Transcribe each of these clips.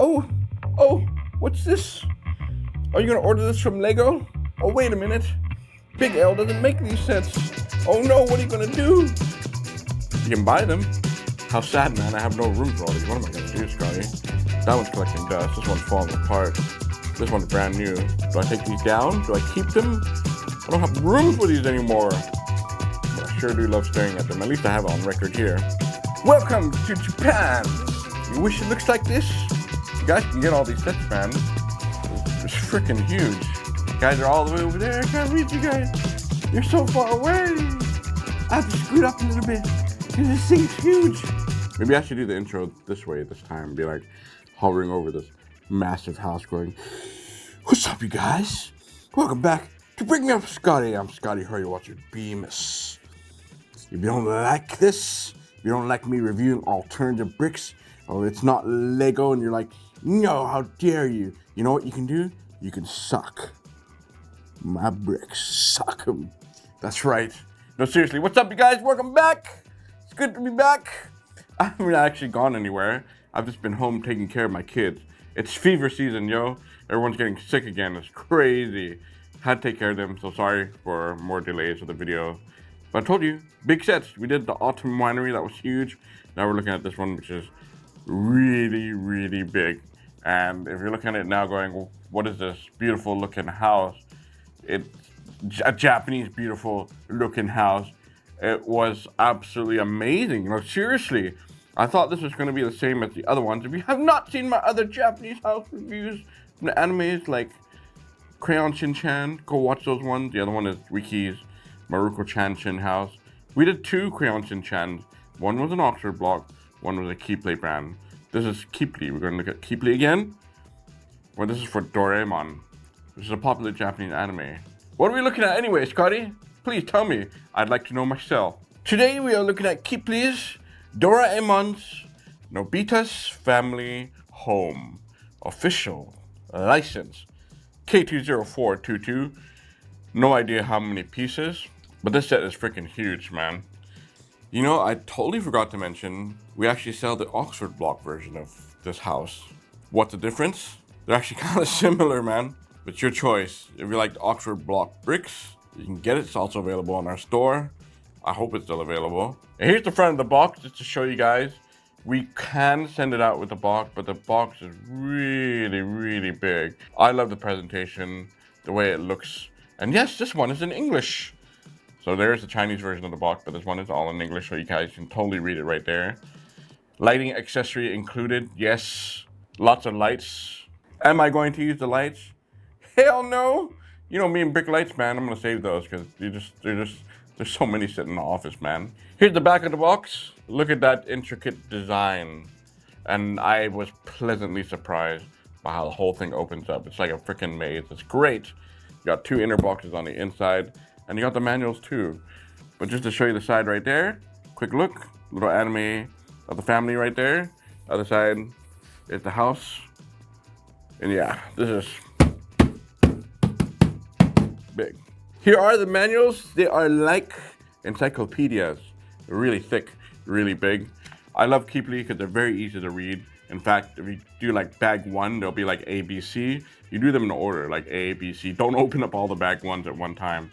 Oh, what's this? Are you gonna order this from Lego? Oh, wait a minute. Big L doesn't make these sets. Oh no, what are you gonna do? You can buy them. How sad, man. I have no room for all these. What am I gonna do, Scotty? That one's collecting dust. This one's falling apart. This one's brand new. Do I take these down? Do I keep them? I don't have room for these anymore. But I sure do love staring at them. At least I have it on record here. Welcome to Japan. You wish it looks like this? You guys can get all these sets, man. It's freaking huge. You guys are all the way over there. I can't reach you guys. You're so far away. I have to scoot up a little bit. This thing's huge. Maybe I should do the intro this way this time. Be like hovering over this massive house going, what's up, you guys? Welcome back to Brickmeupscottie. I'm Scottie. Hurry, watch your beams. If you don't like this, if you don't like me reviewing alternative bricks, or it's not Lego and you're like, no, how dare you? You know what you can do? You can suck my bricks. Suck them. That's right. No, seriously, what's up, you guys? Welcome back. It's good to be back. I haven't actually gone anywhere. I've just been home taking care of my kids. It's fever season, yo. Everyone's getting sick again. It's crazy. Had to take care of them, so sorry for more delays with the video. But I told you, big sets. We did the Autumn Winery, that was huge. Now we're looking at this one, which is really, really big. And if you're looking at it now going, well, what is this beautiful looking house? It's a Japanese beautiful looking house. It was absolutely amazing. You know, seriously, I thought this was going to be the same as the other ones. If you have not seen my other Japanese house reviews from the animes like Crayon Shin-chan, go watch those ones. The other one is Riki's Maruko Chan-chin house. We did two Crayon Shin-chans. One was an Oxford block, one was a Keeppley brand. This is Keeppley. We're going to look at Keeppley again. Well, this is for Doraemon, which is a popular Japanese anime. What are we looking at anyway, Scotty? Please tell me. I'd like to know myself. Today we are looking at Keeppley's Doraemon's Nobita's Family Home. Official license. K20422. No idea how many pieces, but this set is freaking huge, man. You know, I totally forgot to mention, we actually sell the Oxford block version of this house. What's the difference? They're actually kind of similar, man. But it's your choice. If you like the Oxford block bricks, you can get it. It's also available on our store. I hope it's still available. And here's the front of the box, just to show you guys. We can send it out with the box, but the box is really, really big. I love the presentation, the way it looks. And yes, this one is in English. So there's the Chinese version of the box, but this one is all in English, so you guys can totally read it right there. Lighting accessory included, yes. Lots of lights. Am I going to use the lights? Hell no. You know me and brick lights, man. I'm gonna save those because there's so many sitting in the office, man. Here's the back of the box. Look at that intricate design. And I was pleasantly surprised by how the whole thing opens up. It's like a freaking maze. It's great. You got two inner boxes on the inside. And you got the manuals too. But just to show you the side right there, quick look, little anime of the family right there. Other side is the house. And yeah, this is big. Here are the manuals. They are like encyclopedias. They're really thick, really big. I love Keeppley because they're very easy to read. In fact, if you do like bag one, they'll be like A, B, C. You do them in order, like A, B, C. Don't open up all the bag ones at one time.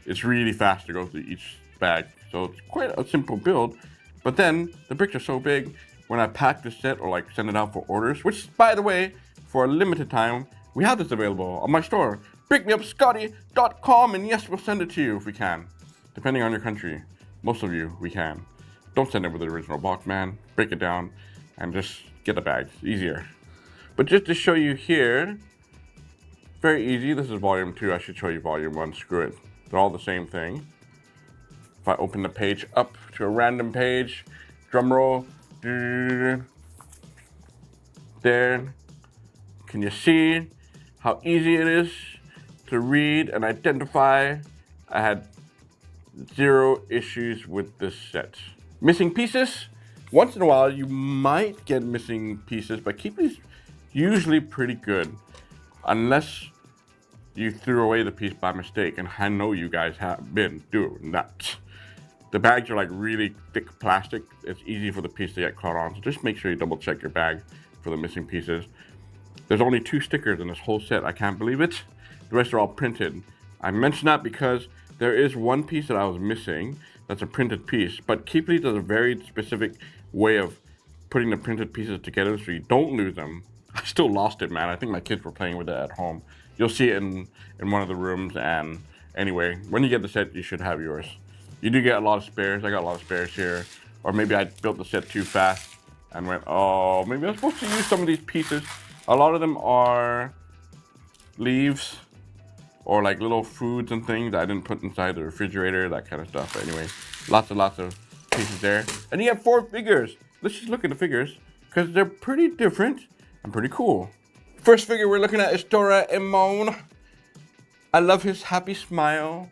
It's really fast to go through each bag. So it's quite a simple build. But then the bricks are so big, when I pack this set or like send it out for orders, which by the way, for a limited time, we have this available on my store, Brickmeupscottie.com, and yes, we'll send it to you if we can. Depending on your country. Most of you, we can. Don't send it with the original box, man. Break it down and just get the bag. It's easier. But just to show you here, very easy. This is volume 2. I should show you volume 1. Screw it. They're all the same thing. If I open the page up to a random page, drum roll, there. Can you see how easy it is to read and identify? I had 0 issues with this set. Missing pieces? Once in a while, you might get missing pieces, but Keeppley's usually pretty good. Unless you threw away the piece by mistake, and I know you guys have been doing that. The bags are like really thick plastic. It's easy for the piece to get caught on, so just make sure you double check your bag for the missing pieces. There's only 2 stickers in this whole set. I can't believe it. The rest are all printed. I mention that because there is one piece that I was missing that's a printed piece, but Keeppley does a very specific way of putting the printed pieces together so you don't lose them. I still lost it, man. I think my kids were playing with it at home. You'll see it in one of the rooms, and anyway, when you get the set, you should have yours. You do get a lot of spares. I got a lot of spares here. Or maybe I built the set too fast and went, oh, maybe I'm supposed to use some of these pieces. A lot of them are leaves or like little foods and things that I didn't put inside the refrigerator, that kind of stuff. But anyway, lots of pieces there. And you have 4 figures. Let's just look at the figures because they're pretty different and pretty cool. First figure we're looking at is Doraemon. I love his happy smile.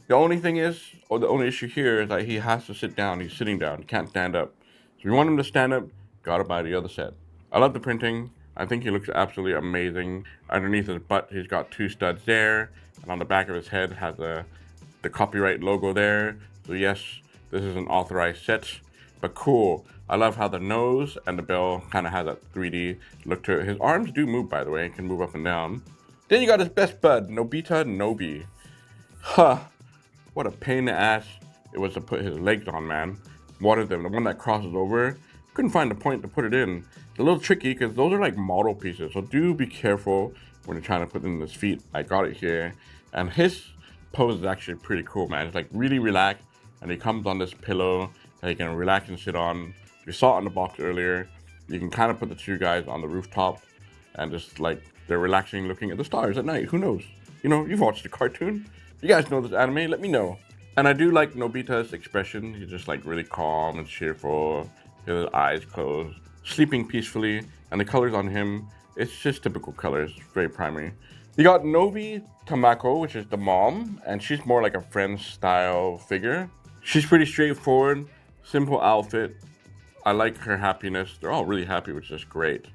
The only thing is, or the only issue here is that he has to sit down. He's sitting down. He can't stand up. So if you want him to stand up, gotta buy the other set. I love the printing. I think he looks absolutely amazing. Underneath his butt, he's got 2 studs there. And on the back of his head has the copyright logo there. So yes, this is an authorized set, but cool. I love how the nose and the bell kind of has that 3D look to it. His arms do move, by the way. He can move up and down. Then you got his best bud, Nobita Nobi. Huh. What a pain in the ass it was to put his legs on, man. Wanted them, the one that crosses over. Couldn't find the point to put it in. It's a little tricky because those are like model pieces. So do be careful when you're trying to put in his feet. I got it here. And his pose is actually pretty cool, man. It's like really relaxed. And he comes on this pillow that you can relax and sit on. You saw it in the box earlier. You can kind of put the 2 guys on the rooftop and just like they're relaxing looking at the stars at night. Who knows? You know, you've watched the cartoon. You guys know this anime, let me know. And I do like Nobita's expression. He's just like really calm and cheerful. His eyes closed, sleeping peacefully. And the colors on him, it's just typical colors, very primary. You got Nobi Tamako, which is the mom. And she's more like a friend style figure. She's pretty straightforward, simple outfit. I like her happiness. They're all really happy, which is great.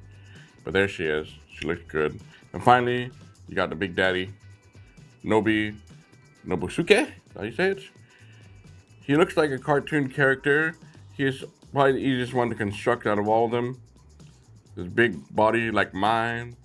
But there she is. She looks good. And finally, you got the big daddy, Nobusuke. Is that how you say it? He looks like a cartoon character. He is probably the easiest one to construct out of all of them. His big body like mine.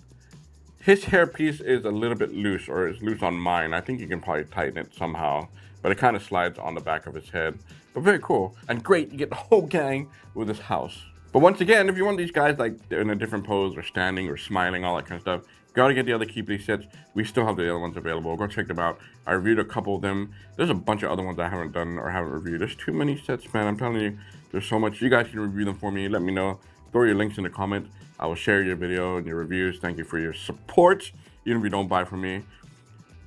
His hairpiece is a little bit loose, or it's loose on mine. I think you can probably tighten it somehow. But it kind of slides on the back of his head. But very cool. And great, you get the whole gang with this house. But once again, if you want these guys like in a different pose or standing or smiling, all that kind of stuff, gotta get the other Keeppley sets. We still have the other ones available. Go check them out. I reviewed a couple of them. There's a bunch of other ones I haven't done or haven't reviewed. There's too many sets, man. I'm telling you, there's so much. You guys can review them for me. Let me know. Throw your links in the comment. I will share your video and your reviews. Thank you for your support, even if you don't buy from me.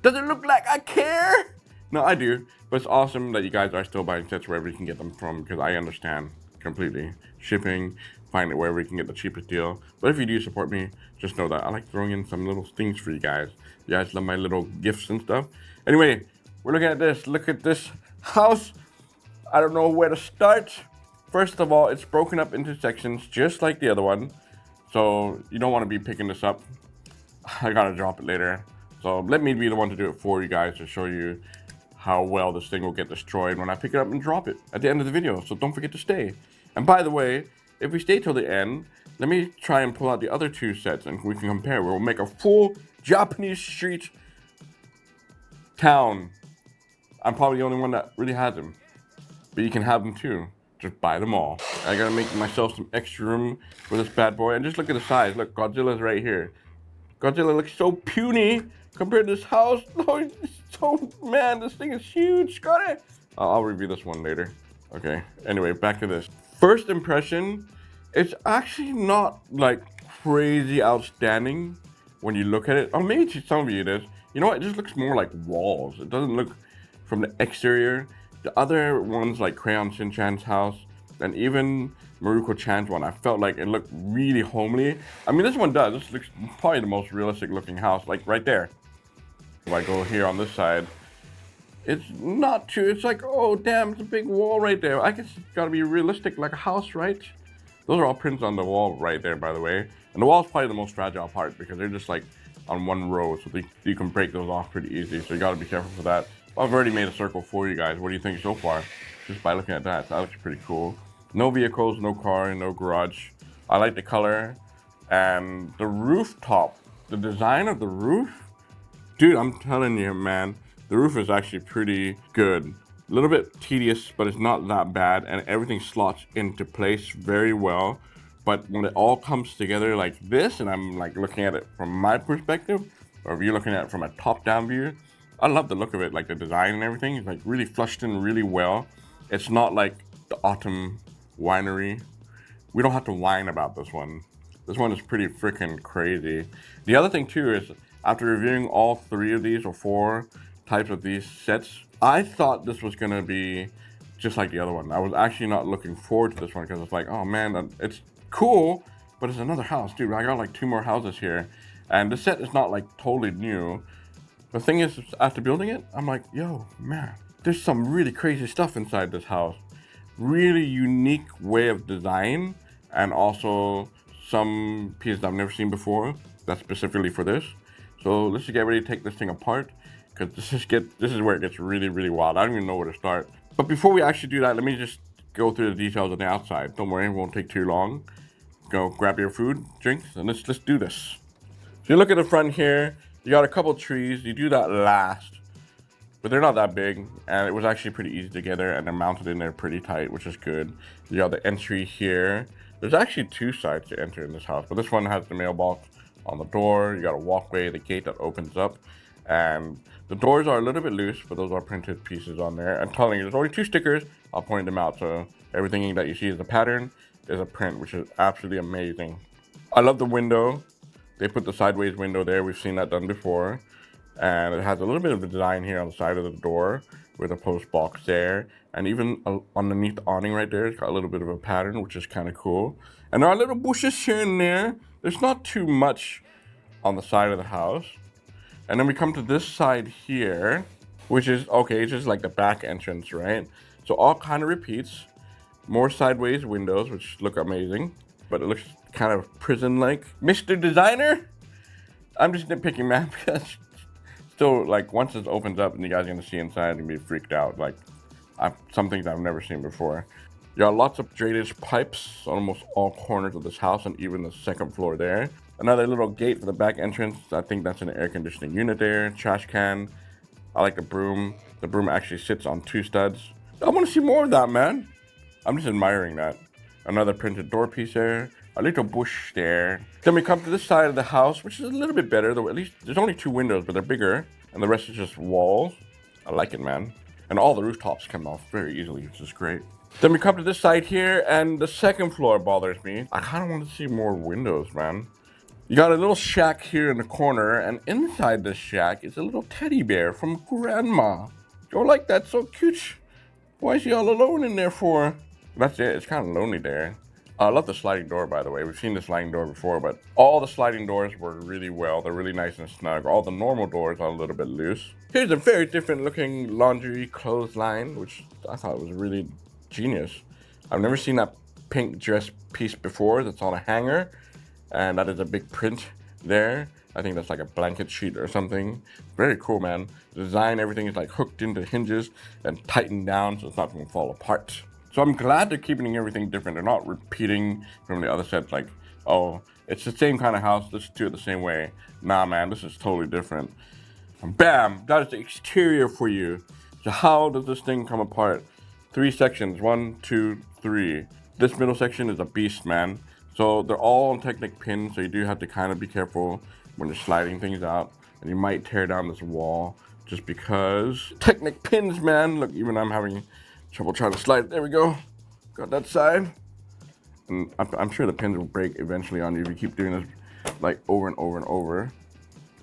Does it look like I care? No, I do. But it's awesome that you guys are still buying sets wherever you can get them from, because I understand completely. Shipping, find it wherever you can get the cheapest deal. But if you do support me, just know that I like throwing in some little things for you guys. You guys love my little gifts and stuff. Anyway, we're looking at this. Look at this house. I don't know where to start. First of all, it's broken up into sections just like the other one. So you don't want to be picking this up. I gotta drop it later. So let me be the one to do it for you guys to show you how well this thing will get destroyed when I pick it up and drop it at the end of the video. So don't forget to stay. And by the way, if we stay till the end, let me try and pull out the other 2 sets and we can compare. We'll make a full Japanese street town. I'm probably the only one that really has them. But you can have them too. Just buy them all. I gotta make myself some extra room for this bad boy. And just look at the size. Look, Godzilla's right here. Godzilla looks so puny compared to this house. Oh, so, man, this thing is huge, Scottie. I'll review this one later. Okay, anyway, back to this. First impression, it's actually not like crazy outstanding when you look at it. Or maybe to some of you it is. You know what, it just looks more like walls. It doesn't look from the exterior. The other ones like Crayon Shin-chan's house and even Maruko-chan's one, I felt like it looked really homely. I mean, this one does. This looks probably the most realistic looking house, like right there. If I go here on this side, it's not too, it's like, oh damn, it's a big wall right there. I guess it's gotta be realistic like a house, right? Those are all prints on the wall right there, by the way. And the wall's probably the most fragile part because they're just like on one row, so you can break those off pretty easy. So you gotta be careful for that. I've already made a circle for you guys. What do you think so far? Just by looking at that, that looks pretty cool. No vehicles, no car, no garage. I like the color and the rooftop. The design of the roof, dude, I'm telling you, man, the roof is actually pretty good. A little bit tedious, but it's not that bad, and everything slots into place very well. But when it all comes together like this, and I'm like looking at it from my perspective, or if you're looking at it from a top-down view, I love the look of it, like the design and everything. It's like really flushed in really well. It's not like the Autumn Winery. We don't have to whine about this one. This one is pretty freaking crazy. The other thing too is, after reviewing all 3 of these or 4 types of these sets, I thought this was gonna be just like the other one. I was actually not looking forward to this one because it's like, oh man, it's cool, but it's another house, dude. I got like 2 more houses here, and the set is not like totally new. The thing is, after building it, I'm like, yo, man, there's some really crazy stuff inside this house. Really unique way of design, and also some pieces I've never seen before. That's specifically for this. So let's just get ready to take this thing apart, because this is where it gets really, really wild. I don't even know where to start. But before we actually do that, let me just go through the details on the outside. Don't worry, it won't take too long. Go grab your food, drinks, and let's do this. So you look at the front here, you got a couple trees. You do that last, but they're not that big, and it was actually pretty easy to get there, and they're mounted in there pretty tight, which is good. You got the entry here. There's actually 2 sides to enter in this house, but this one has the mailbox on the door. You got a walkway, the gate that opens up, and the doors are a little bit loose, but those are printed pieces on there. I'm telling you, there's only 2 stickers. I'll point them out, so everything that you see is a pattern is a print, which is absolutely amazing. I love the window. They put the sideways window there. We've seen that done before. And it has a little bit of the design here on the side of the door with a post box there. And even underneath the awning right there, it's got a little bit of a pattern, which is kind of cool. And there are little bushes here and there. There's not too much on the side of the house. And then we come to this side here, which is, okay, it's just like the back entrance, right? So all kind of repeats. More sideways windows, which look amazing, but it looks kind of prison-like. Mr. Designer? I'm just nitpicking, man, because still, like, once this opens up and you guys are gonna see inside, you're gonna be freaked out. Like, some things I've never seen before. You got lots of drainage pipes on almost all corners of this house, and even the second floor there. Another little gate for the back entrance. I think that's an air conditioning unit there. Trash can. I like the broom. The broom actually sits on 2 studs. I want to see more of that, man. I'm just admiring that. Another printed door piece there. A little bush there. Then we come to this side of the house, which is a little bit better, though at least there's only 2 windows, but they're bigger, and the rest is just walls. I like it, man. And all the rooftops come off very easily, which is great. Then we come to this side here, and the second floor bothers me. I kind of want to see more windows, man. You got a little shack here in the corner, and inside this shack is a little teddy bear from Grandma. You like that? So cute. Why is he all alone in there for? That's it. It's kind of lonely there. I love the sliding door, by the way. We've seen the sliding door before, but all the sliding doors work really well. They're really nice and snug. All the normal doors are a little bit loose. Here's a very different looking laundry clothesline, which I thought was really genius. I've never seen that pink dress piece before that's on a hanger, and that is a big print there. I think that's like a blanket sheet or something. Very cool, man. The design, everything is like hooked into hinges and tightened down so it's not going to fall apart. So I'm glad they're keeping everything different. They're not repeating from the other sets like, oh, it's the same kind of house, let's do it the same way. Nah, man, this is totally different. And bam, that is the exterior for you. So how does this thing come apart? 3 sections, 1, 2, 3. This middle section is a beast, man. So they're all on Technic pins, so you do have to kind of be careful when you're sliding things out. And you might tear down this wall just because. Technic pins, man. Look, even I'm having trouble trying to slide. There we go. Got that side. And I'm sure the pins will break eventually on you if you keep doing this like over and over and over.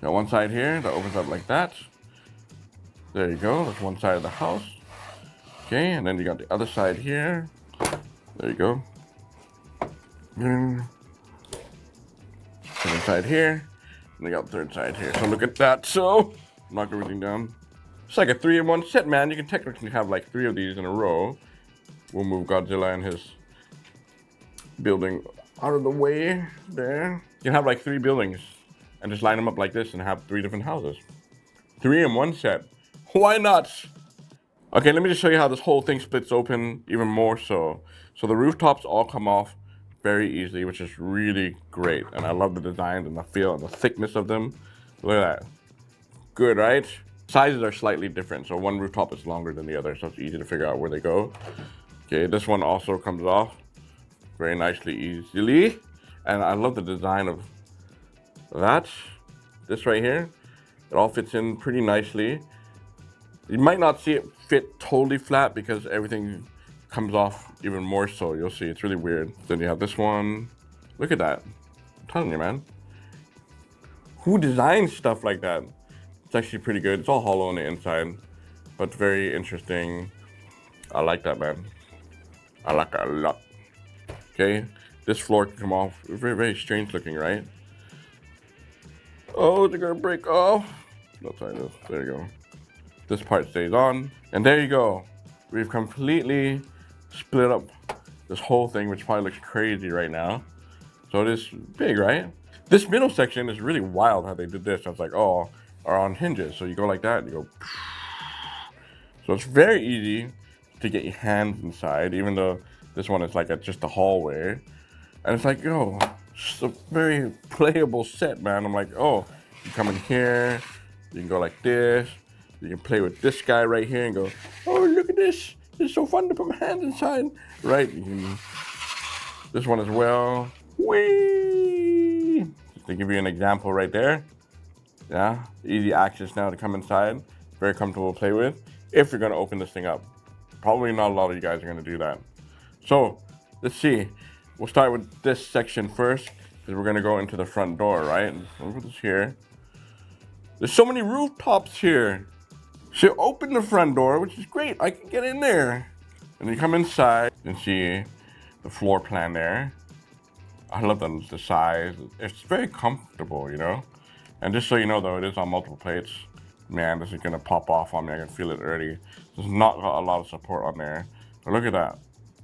Got one side here that opens up like that. There you go. That's one side of the house. Okay, and then you got the other side here. There you go. Second side here. And they got the third side here. So look at that. So knock everything down. It's like a 3-in-1 set, man. You can technically have like 3 of these in a row. We'll move Godzilla and his building out of the way there. You can have like 3 buildings and just line them up like this and have 3 different houses. 3-in-1 set. Why not? Okay, let me just show you how this whole thing splits open even more so. So the rooftops all come off very easily, which is really great. And I love the designs and the feel and the thickness of them. Look at that. Good, right? Sizes are slightly different, so one rooftop is longer than the other, so it's easy to figure out where they go. Okay, this one also comes off very nicely, easily. And I love the design of that. This right here, it all fits in pretty nicely. You might not see it fit totally flat because everything comes off even more so. You'll see, it's really weird. Then you have this one. Look at that. I'm telling you, man. Who designs stuff like that? It's actually pretty good. It's all hollow on the inside, but very interesting. I like that, man. I like it a lot. Okay, this floor can come off. Very, very strange looking, right? Oh, they're gonna break off. Let's try this. There you go. This part stays on, and there you go. We've completely split up this whole thing, which probably looks crazy right now. So it is big, right? This middle section is really wild how they did this. I was like, oh, are on hinges. So you go like that, and you go. So it's very easy to get your hands inside, even though this one is like just a hallway. And it's like, yo, it's a very playable set, man. I'm like, oh, you come in here, you can go like this. You can play with this guy right here and go, oh, look at this. It's so fun to put my hands inside. Right? You can, this one as well. Whee! Just to give you an example right there. Yeah, easy access now to come inside. Very comfortable to play with. If you're gonna open this thing up. Probably not a lot of you guys are gonna do that. So, let's see. We'll start with this section first, because we're gonna go into the front door, right? We'll put this here. There's so many rooftops here. So you open the front door, which is great. I can get in there. And you come inside and see the floor plan there. I love the size. It's very comfortable, you know? And just so you know, though, it is on multiple plates. Man, this is gonna pop off on me. I can feel it already. There's not got a lot of support on there. But look at that.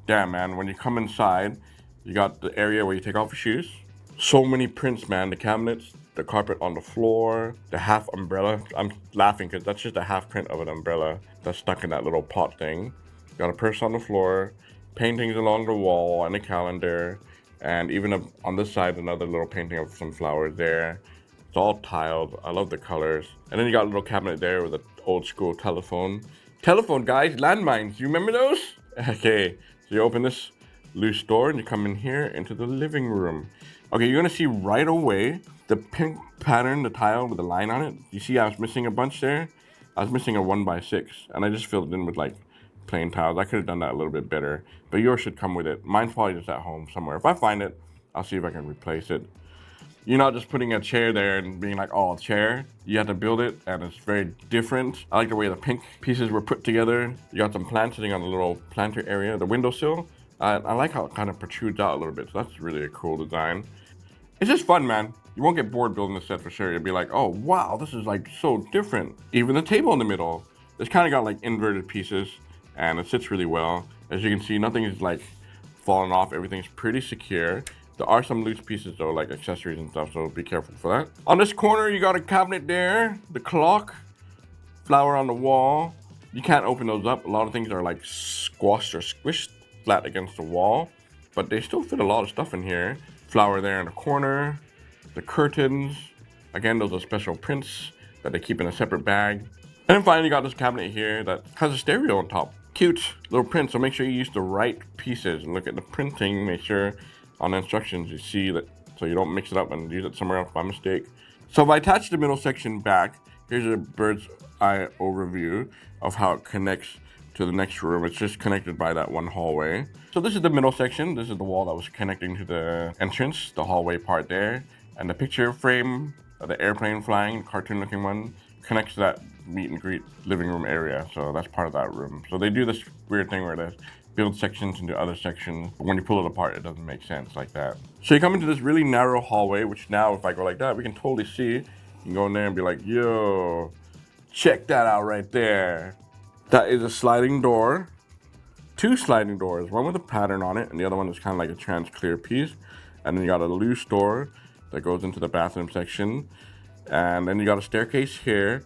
Damn, man, when you come inside, you got the area where you take off your shoes. So many prints, man. The cabinets, the carpet on the floor, the half umbrella. I'm laughing because that's just a half print of an umbrella that's stuck in that little pot thing. Got a purse on the floor, paintings along the wall, and a calendar, and even on this side, another little painting of some flowers there. It's all tiled. I love the colors. And then you got a little cabinet there with an old school telephone. Telephone, guys, landmines. You remember those? Okay, so you open this loose door and you come in here into the living room. Okay, you're gonna see right away the pink pattern, the tile with the line on it. You see I was missing a bunch there? I was missing a 1x6 and I just filled it in with like plain tiles. I could have done that a little bit better, but yours should come with it. Mine's probably just at home somewhere. If I find it, I'll see if I can replace it. You're not just putting a chair there and being like, oh, a chair. You have to build it, and it's very different. I like the way the pink pieces were put together. You got some plants sitting on the little planter area, the windowsill. I like how it kind of protrudes out a little bit, so that's really a cool design. It's just fun, man. You won't get bored building this set for sure. You'll be like, oh, wow, this is like so different. Even the table in the middle, it's kind of got like inverted pieces, and it sits really well. As you can see, nothing is like falling off. Everything's pretty secure. There are some loose pieces though, like accessories and stuff, so be careful for that. On this corner, you got a cabinet there, the clock, flower on the wall. You can't open those up. A lot of things are like squashed or squished flat against the wall, but they still fit a lot of stuff in here. Flower there in the corner, the curtains. Again, those are special prints that they keep in a separate bag. And then finally, you got this cabinet here that has a stereo on top. Cute little print, so make sure you use the right pieces and look at the printing. Make sure on the instructions you see that, so you don't mix it up and use it somewhere else by mistake. So if I attach the middle section back, here's a bird's eye overview of how it connects to the next room. It's just connected by that one hallway. So this is the middle section. This is the wall that was connecting to the entrance, the hallway part there. And the picture frame of the airplane flying, cartoon looking one, connects to that meet and greet living room area. So that's part of that room. So they do this weird thing where they build sections into other sections, but when you pull it apart, it doesn't make sense like that. So you come into this really narrow hallway, which now if I go like that, we can totally see. You can go in there and be like, yo, check that out right there. That is a sliding door, 2 sliding doors, one with a pattern on it, and the other one is kind of like a trans clear piece. And then you got a loose door that goes into the bathroom section. And then you got a staircase here.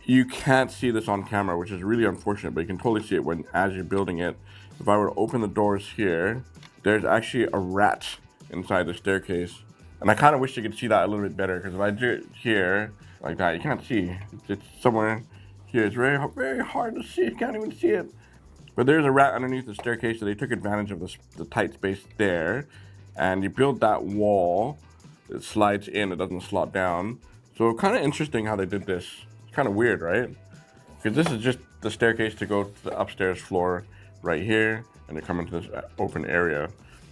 You can't see this on camera, which is really unfortunate, but you can totally see it as you're building it. If I were to open the doors here, there's actually a rat inside the staircase. And I kind of wish you could see that a little bit better, because if I do it here, like that, you can't see. It's somewhere here. It's very, very hard to see. You can't even see it. But there's a rat underneath the staircase, so they took advantage of the tight space there. And you build that wall. It slides in, it doesn't slot down. So kind of interesting how they did this. It's kind of weird, right? Because this is just the staircase to go to the upstairs floor right here. And you come into this open area.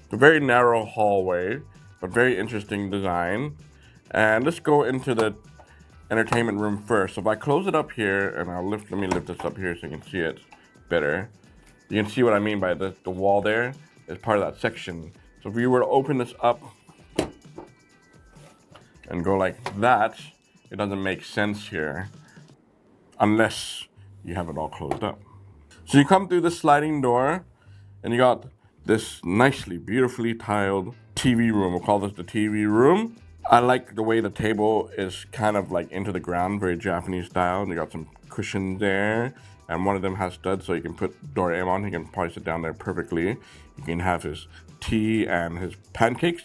It's a very narrow hallway, but very interesting design. And let's go into the entertainment room first. So if I close it up here, and let me lift this up here so you can see it better. You can see what I mean by the wall there is part of that section. So if you were to open this up and go like that, it doesn't make sense here unless you have it all closed up. So you come through this sliding door and you got this nicely, beautifully tiled TV room. We'll call this the TV room. I like the way the table is kind of like into the ground, very Japanese style. And you got some cushions there. And one of them has studs, so you can put Doraemon. He can probably sit down there perfectly. You can have his tea and his pancakes.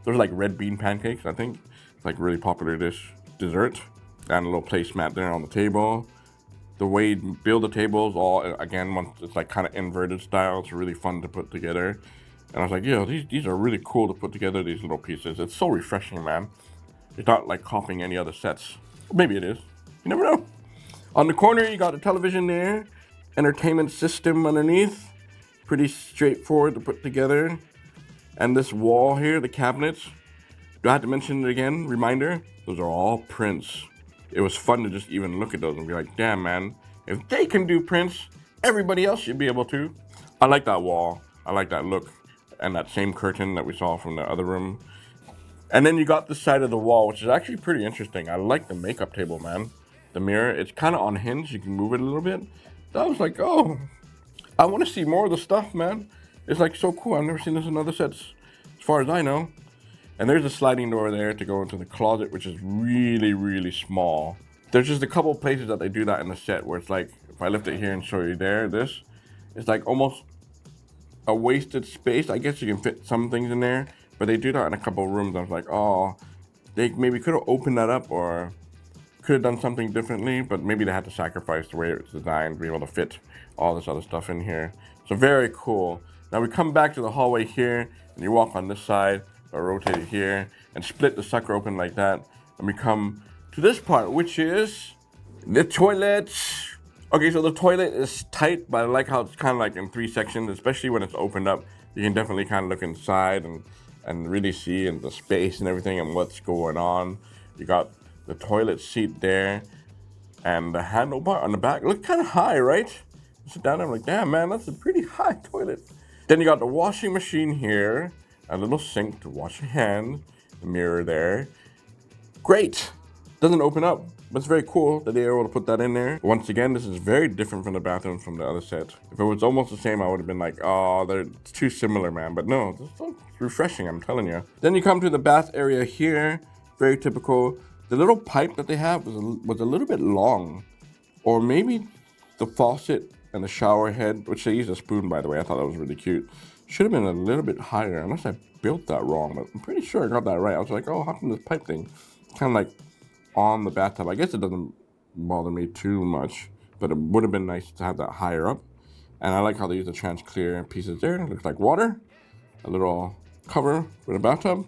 Those are like red bean pancakes, I think. It's like really popular dessert. And a little placemat there on the table. The way you build the tables, all again, it's like kind of inverted style. It's really fun to put together. And I was like, yeah, these are really cool to put together, these little pieces. It's so refreshing, man. It's not like copying any other sets. Maybe it is. You never know. On the corner, you got a television there. Entertainment system underneath. Pretty straightforward to put together. And this wall here, the cabinets. Do I have to mention it again? Reminder, those are all prints. It was fun to just even look at those and be like, damn, man. If they can do prints, everybody else should be able to. I like that wall. I like that look. And that same curtain that we saw from the other room. And then you got this side of the wall, which is actually pretty interesting. I like the makeup table, man. The mirror, it's kind of unhinged. You can move it a little bit. So I was like, oh, I want to see more of the stuff, man. It's like so cool. I've never seen this in other sets, as far as I know. And there's a sliding door there to go into the closet, which is really, really small. There's just a couple places that they do that in the set where it's like, if I lift it here and show you there, it's like almost a wasted space. I guess you can fit some things in there, but they do that in a couple of rooms. I was like, oh, they maybe could have opened that up or could have done something differently, but maybe they had to sacrifice the way it's designed to be able to fit all this other stuff in here. So very cool. Now we come back to the hallway here, and you walk on this side, or rotate it here, and split the sucker open like that, and we come to this part, which is the toilet. Okay, so the toilet is tight, but I like how it's kind of like in 3 sections, especially when it's opened up. You can definitely kind of look inside and really see in the space and everything and what's going on. You got the toilet seat there, and the handlebar on the back. Look kind of high, right? You sit down there, I'm like, damn, man, that's a pretty high toilet. Then you got the washing machine here, a little sink to wash your hands, the mirror there. Great. Doesn't open up, but it's very cool that they were able to put that in there. Once again, this is very different from the bathroom from the other set. If it was almost the same, I would have been like, oh, they're too similar, man. But no, it's refreshing, I'm telling you. Then you come to the bath area here, very typical. The little pipe that they have was a little bit long, or maybe the faucet and the shower head, which they used a spoon, by the way. I thought that was really cute. Should have been a little bit higher, unless I built that wrong, but I'm pretty sure I got that right. I was like, oh, how come this pipe thing kind of like on the bathtub? I guess it doesn't bother me too much, but it would have been nice to have that higher up. And I like how they use the trans-clear pieces there. It looks like water, a little cover for the bathtub,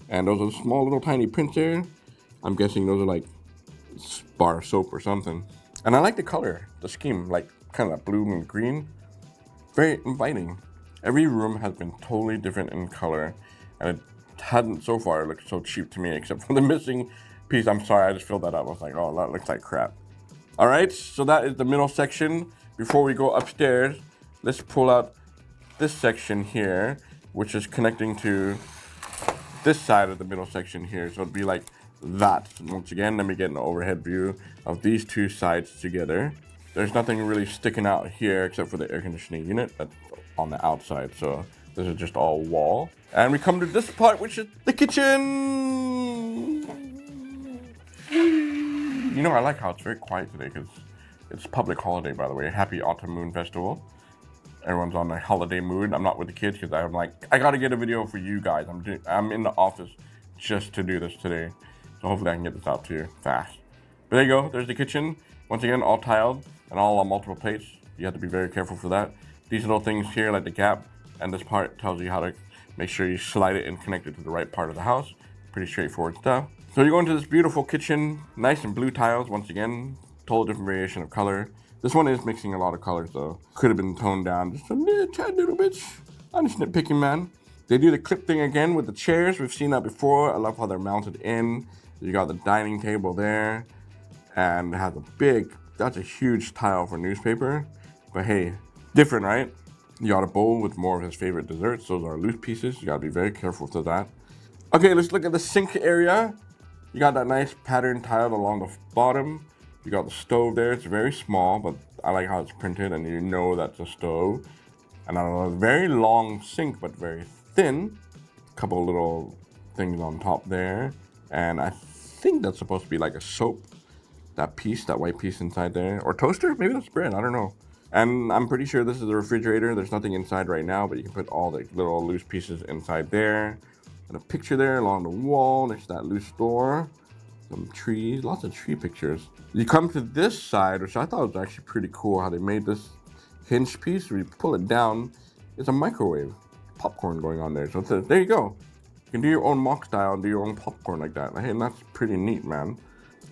and those are small little tiny prints there. I'm guessing those are like bar soap or something. And I like the color, the scheme, like kind of blue and green. Very inviting. Every room has been totally different in color, and it hadn't so far looked so cheap to me, except for the missing piece. I'm sorry, I just filled that up. I was like, oh, that looks like crap. All right, so that is the middle section. Before we go upstairs, let's pull out this section here, which is connecting to this side of the middle section here. So it'd be like that. And once again, let me get an overhead view of these two sides together. There's nothing really sticking out here except for the air conditioning unit that's on the outside. So this is just all wall. And we come to this part, which is the kitchen. You know, I like how it's very quiet today because it's public holiday, by the way. Happy Autumn Moon Festival. Everyone's on a holiday mood. I'm not with the kids because I'm like, I gotta get a video for you guys. I'm in the office just to do this today. So hopefully I can get this out to you fast. But there you go, there's the kitchen. Once again, all tiled and all on multiple plates. You have to be very careful for that. These little things here, like the gap, and this part tells you how to make sure you slide it and connect it to the right part of the house. Pretty straightforward stuff. So you go into this beautiful kitchen, nice and blue tiles, once again, total different variation of color. This one is mixing a lot of colors though. Could have been toned down just a tad little bit. I'm just nitpicking, man. They do the clip thing again with the chairs. We've seen that before. I love how they're mounted in. You got the dining table there, and it has a big, that's a huge tile for newspaper. But hey, different, right? You got a bowl with more of his favorite desserts. Those are loose pieces. You gotta be very careful with that. Okay, let's look at the sink area. You got that nice pattern tiled along the bottom. You got the stove there. It's very small, but I like how it's printed and you know that's a stove. And a very long sink, but very thin. A couple little things on top there. And I think that's supposed to be like a soap. That piece, that white piece inside there. Or toaster? Maybe that's bread, I don't know. And I'm pretty sure this is a refrigerator. There's nothing inside right now, but you can put all the little loose pieces inside there. And a picture there along the wall next to that loose door. Some trees, lots of tree pictures. You come to this side, which I thought was actually pretty cool, how they made this hinge piece. Where you pull it down, it's a microwave. Popcorn going on there. So there you go. You can do your own mock style and do your own popcorn like that. Hey, and that's pretty neat, man.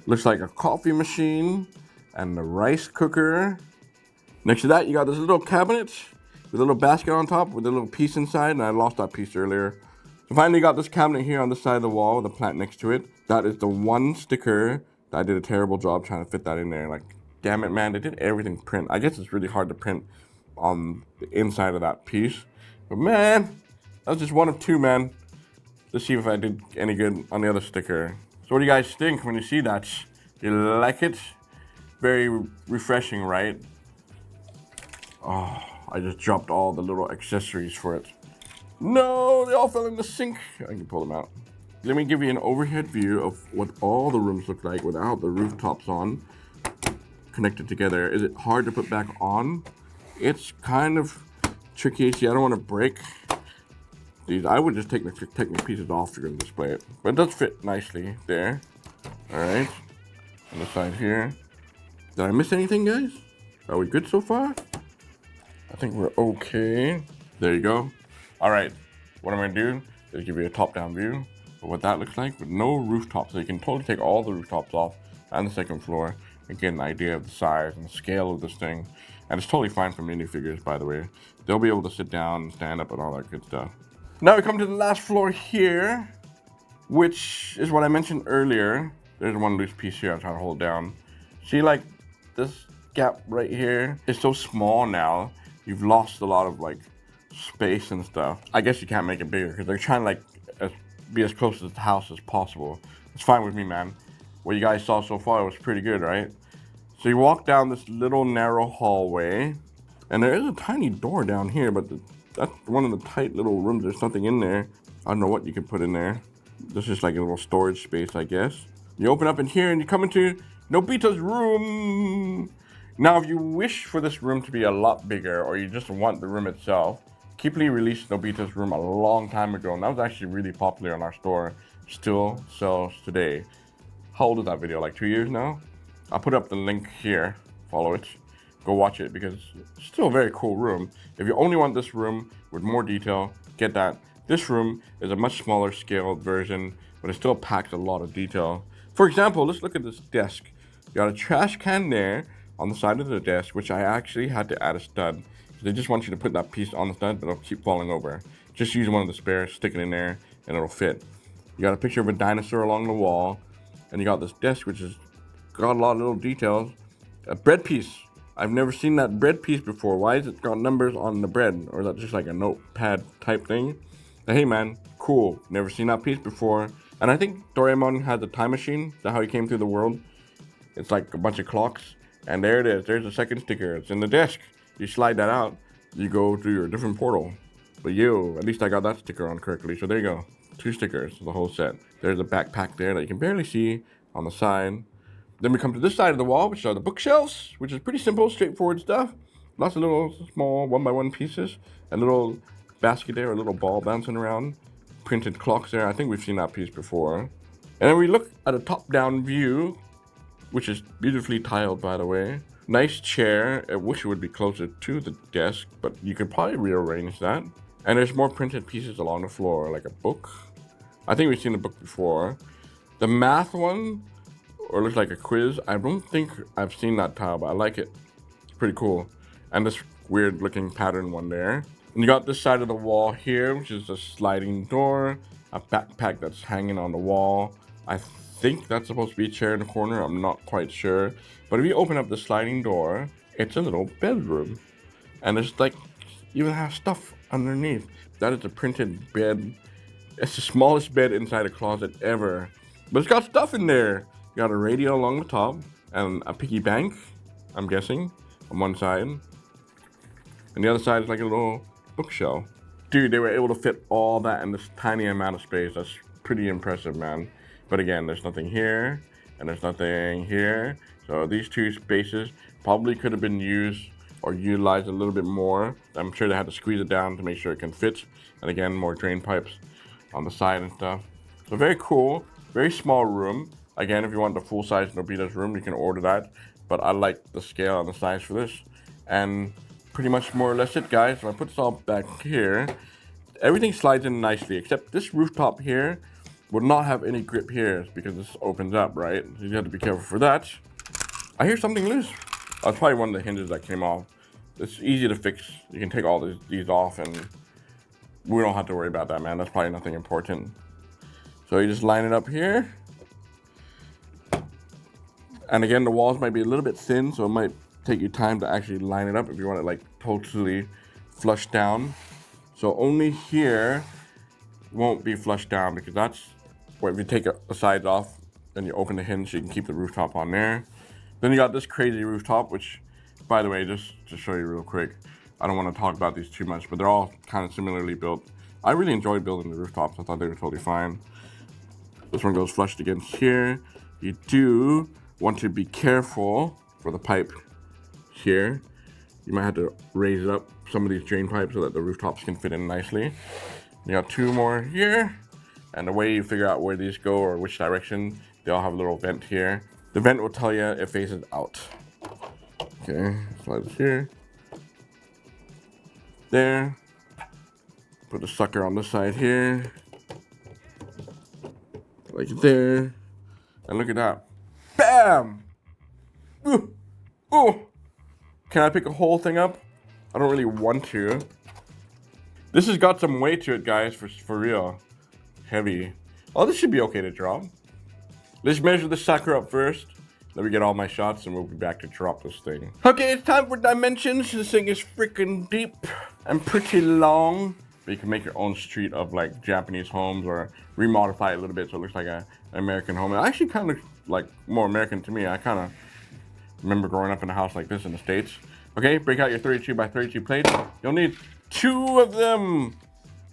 Looks like a coffee machine and a rice cooker. Next to that, you got this little cabinet with a little basket on top with a little piece inside, and I lost that piece earlier. So finally got this cabinet here on this side of the wall with a plant next to it. That is the one sticker that I did a terrible job trying to fit that in there. Like, damn it, man, they did everything print. I guess it's really hard to print on the inside of that piece. But man, that was just one of two, man. Let's see if I did any good on the other sticker. So what do you guys think when you see that? You like it? Very refreshing, right? Oh, I just dropped all the little accessories for it. No, they all fell in the sink. I can pull them out. Let me give you an overhead view of what all the rooms look like without the rooftops on, connected together. Is it hard to put back on? It's kind of tricky. See, I don't want to break these. I would just take the pieces off if you're going to display it. But it does fit nicely there. All right. On the side here. Did I miss anything, guys? Are we good so far? I think we're okay. There you go. All right. What I'm going to do is give you a top-down view of what that looks like with no rooftop. So you can totally take all the rooftops off and the second floor and get an idea of the size and the scale of this thing. And it's totally fine for minifigures, by the way. They'll be able to sit down and stand up and all that good stuff. Now we come to the last floor here, which is what I mentioned earlier. There's one loose piece here I'm trying to hold down. See, like, this gap right here is so small now. You've lost a lot of, like, space and stuff. I guess you can't make it bigger because they're trying to, like, be as close to the house as possible. It's fine with me, man. What you guys saw so far was pretty good, right? So you walk down this little narrow hallway, and there is a tiny door down here, but that's one of the tight little rooms. There's something in there. I don't know what you can put in there. This is like a little storage space, I guess. You open up in here and you come into Nobita's room. Now, if you wish for this room to be a lot bigger, or you just want the room itself, Keeppley released Nobita's room a long time ago, and that was actually really popular in our store. Still sells today. How old is that video? Like 2 years now? I'll put up the link here. Follow it. Go watch it because it's still a very cool room. If you only want this room with more detail, get that. This room is a much smaller scaled version, but it still packs a lot of detail. For example, let's look at this desk. You got a trash can there on the side of the desk, which I actually had to add a stud. They just want you to put that piece on the stud, but it'll keep falling over. Just use one of the spares, stick it in there, and it'll fit. You got a picture of a dinosaur along the wall, and you got this desk, which has got a lot of little details. A bread piece. I've never seen that bread piece before. Why is it got numbers on the bread? Or is that just like a notepad type thing? But hey man, cool. Never seen that piece before. And I think Doraemon had the time machine. Is that how he came through the world? It's like a bunch of clocks. And there it is. There's the second sticker. It's in the desk. You slide that out, you go to your different portal. But at least I got that sticker on correctly. So there you go. 2 stickers, the whole set. There's a backpack there that you can barely see on the side. Then we come to this side of the wall, which are the bookshelves, which is pretty simple, straightforward stuff. lots of little small 1x1 pieces. A little basket there, a little ball bouncing around. Printed clocks there. I think we've seen that piece before. And then we look at a top-down view, which is beautifully tiled, by the way. Nice chair. I wish it would be closer to the desk, but you could probably rearrange that. And there's more printed pieces along the floor, like a book. I think we've seen the book before. The math one, or looks like a quiz. I don't think I've seen that tile, but I like it. It's pretty cool. And this weird looking pattern one there. And you got this side of the wall here, which is a sliding door, a backpack that's hanging on the wall. I think that's supposed to be a chair in the corner. I'm not quite sure. But if you open up the sliding door, it's a little bedroom. And there's like, even has stuff underneath. That is a printed bed. It's the smallest bed inside a closet ever. But it's got stuff in there. You got a radio along the top and a piggy bank, I'm guessing, on one side. And the other side is like a little bookshelf. Dude, they were able to fit all that in this tiny amount of space. That's pretty impressive, man. But again, there's nothing here and there's nothing here. So these two spaces probably could have been used or utilized a little bit more. I'm sure they had to squeeze it down to make sure it can fit. And again, more drain pipes on the side and stuff. So very cool, very small room. Again, if you want the full-size Nobitas room, you can order that. But I like the scale and the size for this. And pretty much more or less it, guys. So I put this all back here. Everything slides in nicely, except this rooftop here will not have any grip here because this opens up, right? So you have to be careful for that. I hear something loose. Oh, it's probably one of the hinges that came off. It's easy to fix. You can take all these off and we don't have to worry about that, man. That's probably nothing important. So you just line it up here. And again, the walls might be a little bit thin, so it might take you time to actually line it up if you want it like totally flush down. So only here won't be flushed down because that's where if you take the sides off, then you open the hinge so you can keep the rooftop on there. Then you got this crazy rooftop, which, by the way, just to show you real quick, I don't want to talk about these too much, but they're all kind of similarly built. I really enjoyed building the rooftops. I thought they were totally fine. This one goes flushed against here. You do want to be careful for the pipe here. You might have to raise up some of these drain pipes so that the rooftops can fit in nicely. You got two more here. And the way you figure out where these go or which direction, they all have a little vent here. The vent will tell you it faces out. Okay, slide this here. There. Put the sucker on this side here. Like there. And look at that. Bam! Ooh! Ooh! Can I pick a whole thing up? I don't really want to. This has got some weight to it, guys, for real. Heavy. Oh, this should be okay to drop. Let's measure the sucker up first. Let me get all my shots and we'll be back to drop this thing. Okay, it's time for dimensions. This thing is freaking deep and pretty long. But you can make your own street of like Japanese homes or remodify it a little bit so it looks like an American home. It actually kind of looks like more American to me. I kind of remember growing up in a house like this in the States. Okay, break out your 32 by 32 plates. You'll need 2 of them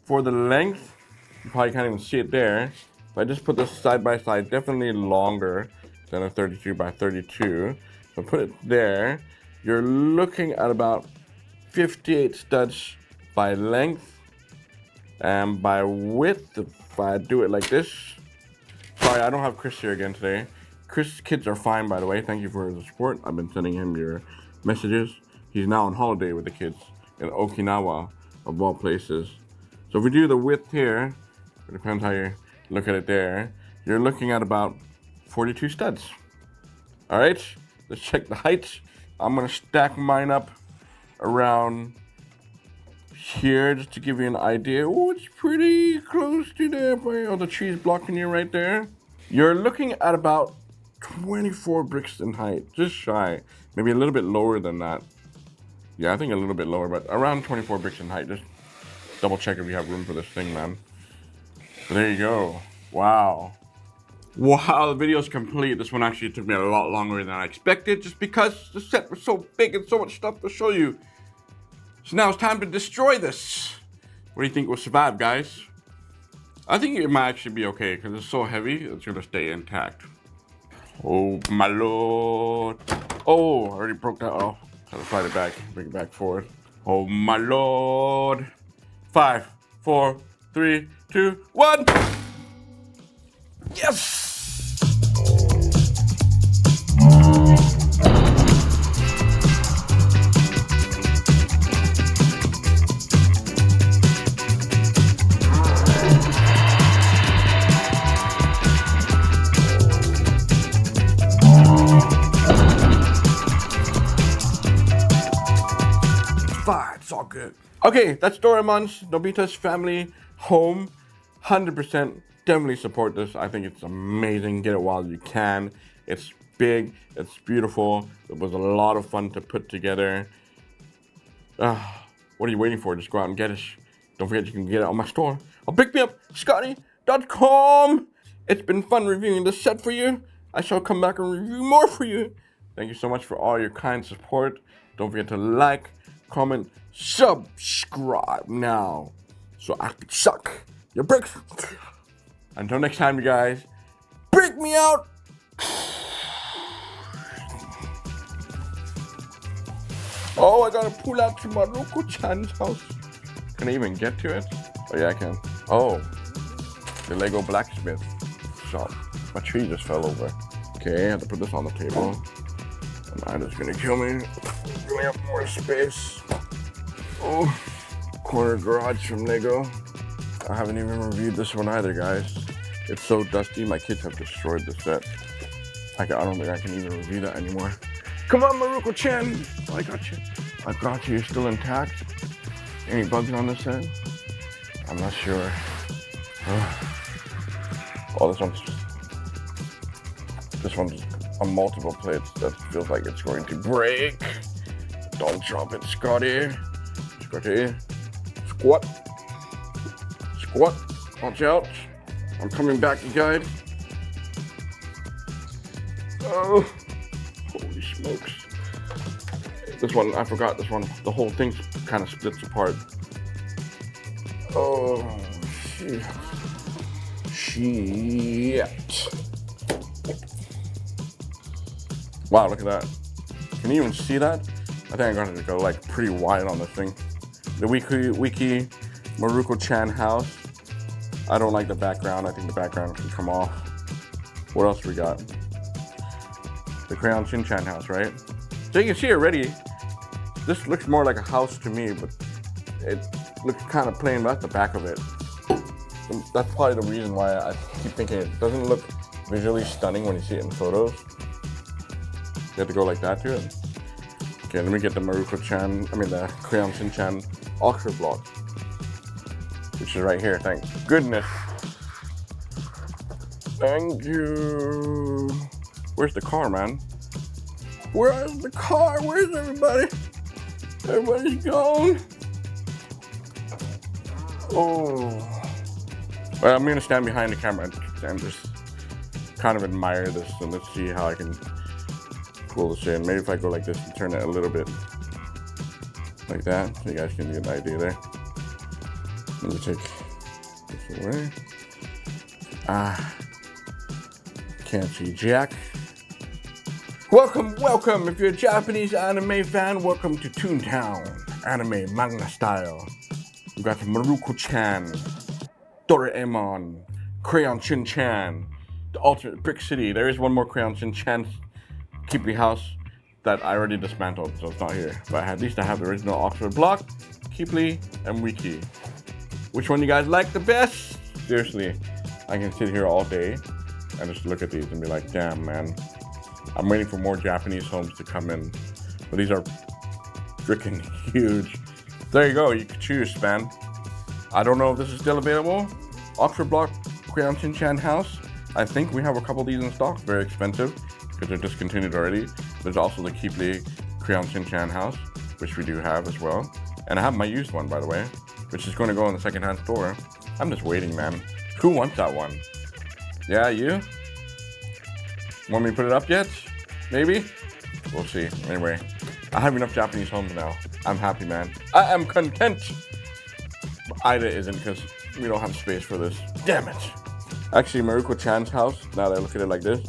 for the length. You probably can't even see it there. But I just put this side by side, definitely longer than a 32 by 32. So put it there. You're looking at about 58 studs by length. And by width, if I do it like this. Sorry, I don't have Chris here again today. Chris' kids are fine, by the way. Thank you for his support. I've been sending him your messages. He's now on holiday with the kids in Okinawa, of all places. So if we do the width here, it depends how you look at it there, you're looking at about 42 studs. All right, let's check the height. I'm gonna stack mine up around here just to give you an idea. Oh, it's pretty close to there. Oh, the tree's blocking you right there. You're looking at about 24 bricks in height, just shy. Maybe a little bit lower than that. Yeah, I think a little bit lower, but around 24 bricks in height. Just double check if you have room for this thing, man. So there you go. Wow. Wow, the video's complete. This one actually took me a lot longer than I expected just because the set was so big and so much stuff to show you. So now it's time to destroy this. What do you think will survive, guys? I think it might actually be okay because it's so heavy, it's gonna stay intact. Oh my lord. Oh, I already broke that off. Gotta slide it back, bring it back forward. Oh my lord. 5, 4, 3, 2, 1. Yes! It's all good. Okay, that's Doraemon's Nobita's family home. 100% definitely support this. I think it's amazing. Get it while you can. It's big. It's beautiful. It was a lot of fun to put together. What are you waiting for? Just go out and get it. Don't forget you can get it on my store on Brickmeupscottie.com. It's been fun reviewing this set for you. I shall come back and review more for you. Thank you so much for all your kind support. Don't forget to like, comment, subscribe now so I can suck your bricks. Until next time, you guys, break me out. Oh, I gotta pull out to Maruko-chan's house. Can I even get to it? Oh yeah, I can. Oh, the Lego blacksmith shop. My tree just fell over. Okay, I have to put this on the table. And it's gonna kill me. Give me up more space. Oh, corner garage from Lego. I haven't even reviewed this one either, guys. It's so dusty, my kids have destroyed the set. I don't think I can even review that anymore. Come on, Maruko-chan. Oh, I got you. I got you. You're still intact. Any bugs on this set? I'm not sure. Oh, this one's on multiple plates. That feels like it's going to break. Don't drop it, Scottie. Scottie. Squat. Squat. Watch out. I'm coming back, you guys. Oh. Holy smokes. This one, I forgot this one. The whole thing kind of splits apart. Oh, shit. Shit. Wow, look at that. Can you even see that? I think I'm going to go like pretty wide on this thing. The Wiki Maruko-chan house. I don't like the background. I think the background can come off. What else we got? The Crayon Shin-chan house, right? So you can see already, this looks more like a house to me, but it looks kind of plain. That's the back of it. That's probably the reason why I keep thinking it doesn't look visually stunning when you see it in photos. You have to go like that to it. Okay, let me get the Maruko-chan, the Crayon Shin-chan Ultra block, which is right here, thank goodness. Thank you. Where's the car, man? Where's the car? Where's everybody? Everybody's gone. Oh. Well, I'm gonna stand behind the camera and just kind of admire this, and let's see how I can pull this in. Maybe if I go like this and turn it a little bit like that, so you guys can get an idea there. Let me take this away. Can't see jack. Welcome, welcome. If you're a Japanese anime fan, welcome to Toontown anime manga style. We got Maruko-chan, Doraemon, Crayon Shin-chan, the alternate Brick City. There is one more Crayon Shin-chan Keeppley house that I already dismantled, so it's not here. But at least I have the original Oxford block, Keeppley, and Wiki. Which one you guys like the best? Seriously, I can sit here all day and just look at these and be like, damn, man. I'm waiting for more Japanese homes to come in, but these are freaking huge. There you go, you can choose, man. I don't know if this is still available. Oxford block, Crayon Shin-chan house. I think we have a couple of these in stock, very expensive, because they're discontinued already. There's also the Keeppley Crayon Shin-chan house, which we do have as well. And I have my used one, by the way, which is going to go in the secondhand store. I'm just waiting, man. Who wants that one? Yeah, you? Want me to put it up yet? Maybe? We'll see. Anyway, I have enough Japanese homes now. I'm happy, man. I am content. But Ida isn't, because we don't have space for this. Damn it. Actually, Maruko-chan's house, now that I look at it like this,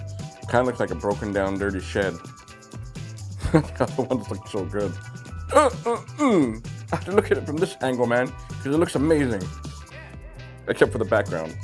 kind of looks like a broken down, dirty shed. The other ones look so good. I have to look at it from this angle, man, because it looks amazing. Except for the background.